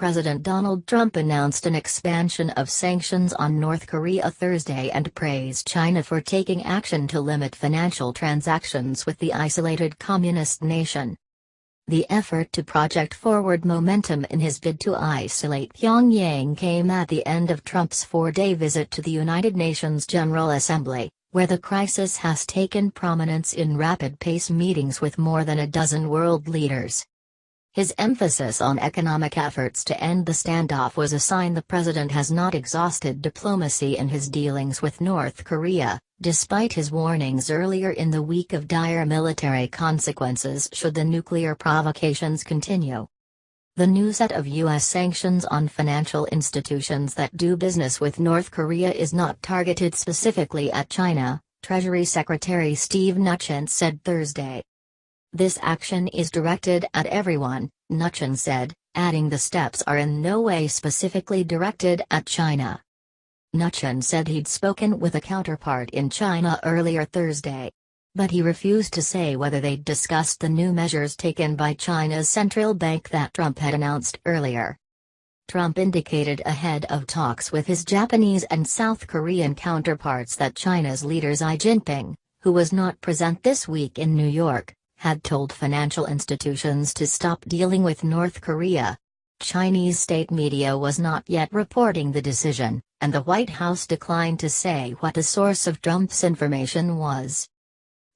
President Donald Trump announced an expansion of sanctions on North Korea Thursday and praised China for taking action to limit financial transactions with the isolated communist nation. The effort to project forward momentum in his bid to isolate Pyongyang came at the end of Trump's four-day visit to the United Nations General Assembly, where the crisis has taken prominence in rapid-pace meetings with more than a dozen world leaders. His emphasis on economic efforts to end the standoff was a sign the president has not exhausted diplomacy in his dealings with North Korea, despite his warnings earlier in the week of dire military consequences should the nuclear provocations continue. The new set of U.S. sanctions on financial institutions that do business with North Korea is not targeted specifically at China, Treasury Secretary Steve Mnuchin said Thursday. "This action is directed at everyone," Mnuchin said, adding the steps are in no way specifically directed at China. Mnuchin said he'd spoken with a counterpart in China earlier Thursday. But he refused to say whether they'd discussed the new measures taken by China's central bank that Trump had announced earlier. Trump indicated ahead of talks with his Japanese and South Korean counterparts that China's leader Xi Jinping, who was not present this week in New York, had told financial institutions to stop dealing with North Korea. Chinese state media was not yet reporting the decision, and the White House declined to say what the source of Trump's information was.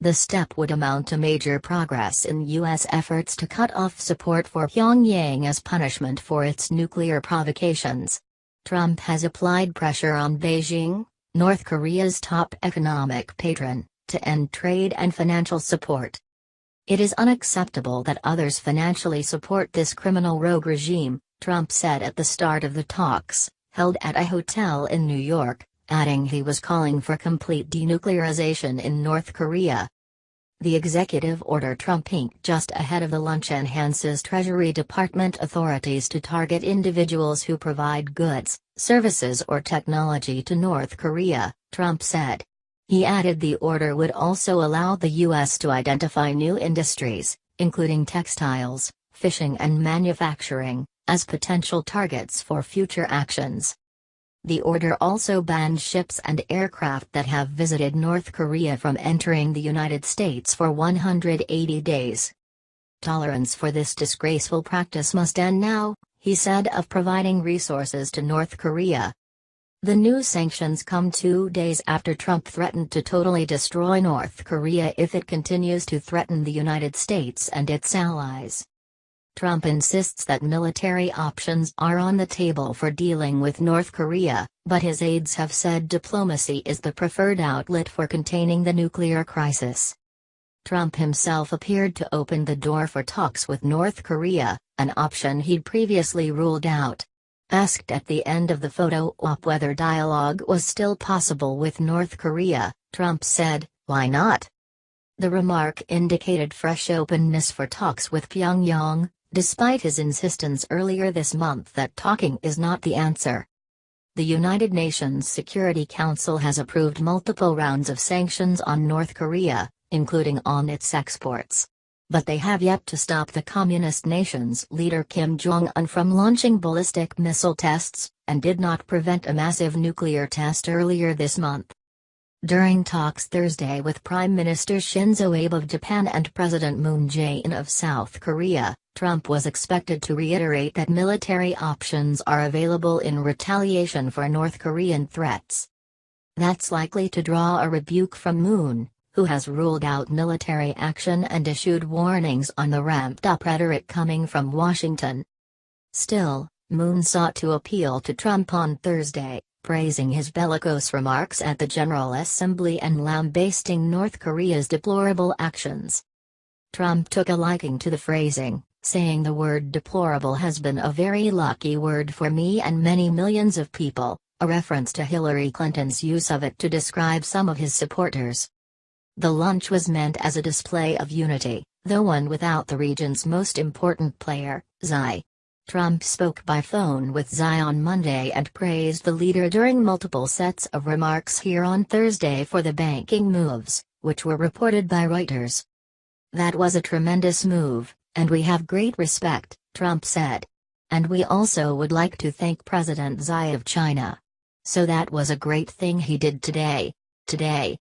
The step would amount to major progress in U.S. efforts to cut off support for Pyongyang as punishment for its nuclear provocations. Trump has applied pressure on Beijing, North Korea's top economic patron, to end trade and financial support. "It is unacceptable that others financially support this criminal rogue regime," Trump said at the start of the talks, held at a hotel in New York, adding he was calling for complete denuclearization in North Korea. The executive order Trump inked just ahead of the lunch enhances Treasury Department authorities to target individuals who provide goods, services or technology to North Korea, Trump said. He added the order would also allow the U.S. to identify new industries, including textiles, fishing and manufacturing, as potential targets for future actions. The order also banned ships and aircraft that have visited North Korea from entering the United States for 180 days. "Tolerance for this disgraceful practice must end now," he said of providing resources to North Korea. The new sanctions come 2 days after Trump threatened to totally destroy North Korea if it continues to threaten the United States and its allies. Trump insists that military options are on the table for dealing with North Korea, but his aides have said diplomacy is the preferred outlet for containing the nuclear crisis. Trump himself appeared to open the door for talks with North Korea, an option he'd previously ruled out. Asked at the end of the photo op whether dialogue was still possible with North Korea, Trump said, "Why not?" The remark indicated fresh openness for talks with Pyongyang, despite his insistence earlier this month that talking is not the answer. The United Nations Security Council has approved multiple rounds of sanctions on North Korea, including on its exports. But they have yet to stop the communist nation's leader Kim Jong-un from launching ballistic missile tests, and did not prevent a massive nuclear test earlier this month. During talks Thursday with Prime Minister Shinzo Abe of Japan and President Moon Jae-in of South Korea, Trump was expected to reiterate that military options are available in retaliation for North Korean threats. That's likely to draw a rebuke from Moon, who has ruled out military action and issued warnings on the ramped-up rhetoric coming from Washington. Still, Moon sought to appeal to Trump on Thursday, praising his bellicose remarks at the General Assembly and lambasting North Korea's deplorable actions. Trump took a liking to the phrasing, saying the word deplorable has been a very lucky word for me and many millions of people, a reference to Hillary Clinton's use of it to describe some of his supporters. The lunch was meant as a display of unity, though one without the region's most important player, Xi. Trump spoke by phone with Xi on Monday and praised the leader during multiple sets of remarks here on Thursday for the banking moves, which were reported by Reuters. "That was a tremendous move, and we have great respect," Trump said. And we also would like to thank President Xi of China. So that was a great thing he did today. Today,